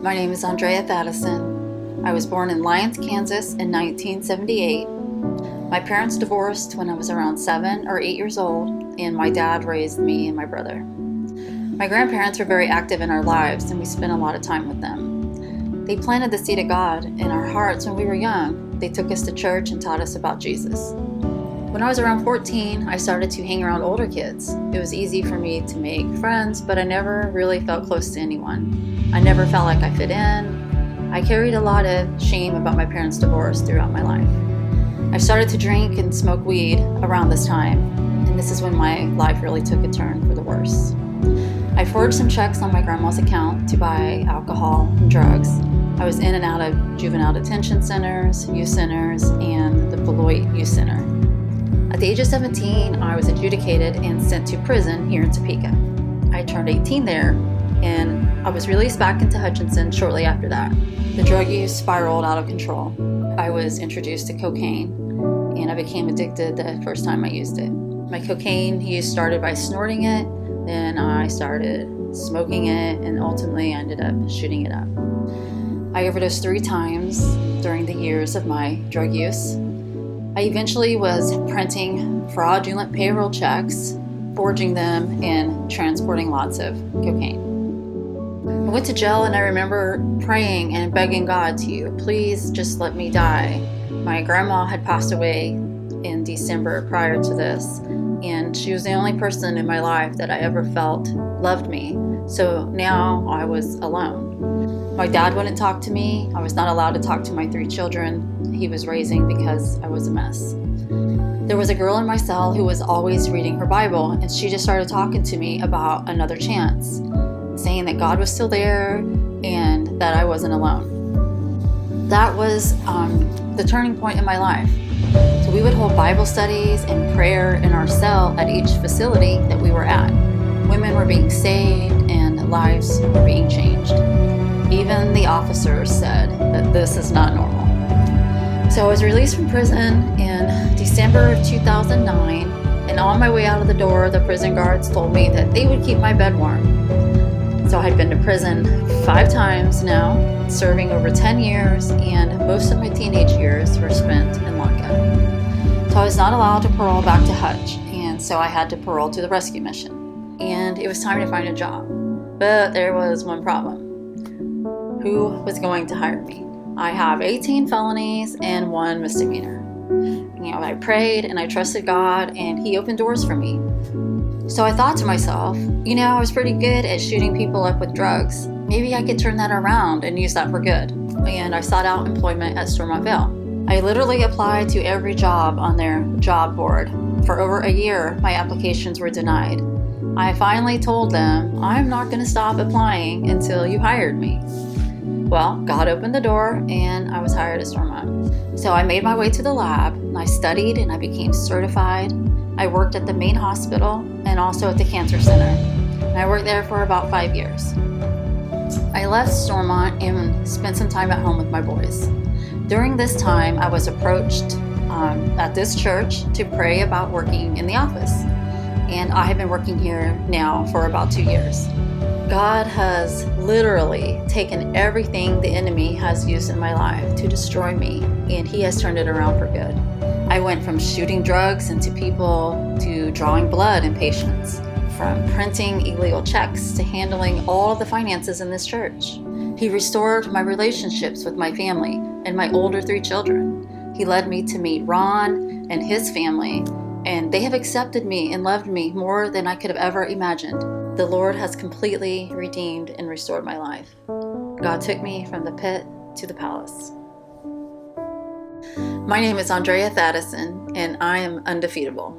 My name is Andrea. I was born in Lyons, Kansas in 1978. My parents divorced when I was around 7 or 8 years old, and my dad raised me and my brother. My grandparents were very active in our lives, and we spent a lot of time with them. They planted the seed of God in our hearts when we were young. They took us to church and taught us about Jesus. When I was around 14, I started to hang around older kids. It was easy for me to make friends, but I never really felt close to anyone. I never felt like I fit in. I carried a lot of shame about my parents' divorce throughout my life. I started to drink and smoke weed around this time, and this is when my life really took a turn for the worse. I forged some checks on my grandma's account to buy alcohol and drugs. I was in and out of juvenile detention centers, youth centers, and the Beloit Youth Center. At the age of 17, I was adjudicated and sent to prison here in Topeka. I turned 18 there, and I was released back into Hutchinson shortly after that. The drug use spiraled out of control. I was introduced to cocaine, and I became addicted the first time I used it. My cocaine use started by snorting it, then I started smoking it, and ultimately I ended up shooting it up. I overdosed 3 times during the years of my drug use. I eventually was printing fraudulent payroll checks, forging them, and transporting lots of cocaine. I went to jail, and I remember praying and begging God to please just let me die. My grandma had passed away in December prior to this, and she was the only person in my life that I ever felt loved me. So now I was alone. My dad wouldn't talk to me. I was not allowed to talk to my 3 children he was raising because I was a mess. There was a girl in my cell who was always reading her Bible, and she just started talking to me about another chance, saying that God was still there and that I wasn't alone. That was the turning point in my life. So we would hold Bible studies and prayer in our cell at each facility that we were at. Women were being saved and lives were being changed. Even the officers said that this is not normal. So I was released from prison in December of 2009, and on my way out of the door, the prison guards told me that they would keep my bed warm. So I had been to prison 5 times now, serving over 10 years, and most of my teenage years were spent in lockup. So I was not allowed to parole back to Hutch, and so I had to parole to the rescue mission. And it was time to find a job. But there was one problem. Who was going to hire me? I have 18 felonies and 1 misdemeanor. I prayed and I trusted God, and He opened doors for me. So I thought to myself, I was pretty good at shooting people up with drugs. Maybe I could turn that around and use that for good. And I sought out employment at Stormontville. I literally applied to every job on their job board. For over a year, my applications were denied. I finally told them, I'm not going to stop applying until you hired me. Well, God opened the door, and I was hired at Stormont. So I made my way to the lab, and I studied, and I became certified. I worked at the main hospital and also at the cancer center. And I worked there for about 5 years. I left Stormont and spent some time at home with my boys. During this time, I was approached at this church to pray about working in the office. And I have been working here now for about 2 years. God has literally taken everything the enemy has used in my life to destroy me, and He has turned it around for good. I went from shooting drugs into people to drawing blood in patients, from printing illegal checks to handling all of the finances in this church. He restored my relationships with my family and my older 3 children. He led me to meet Ron and his family, and they have accepted me and loved me more than I could have ever imagined. The Lord has completely redeemed and restored my life. God took me from the pit to the palace. My name is Andrea, and I am undefeatable.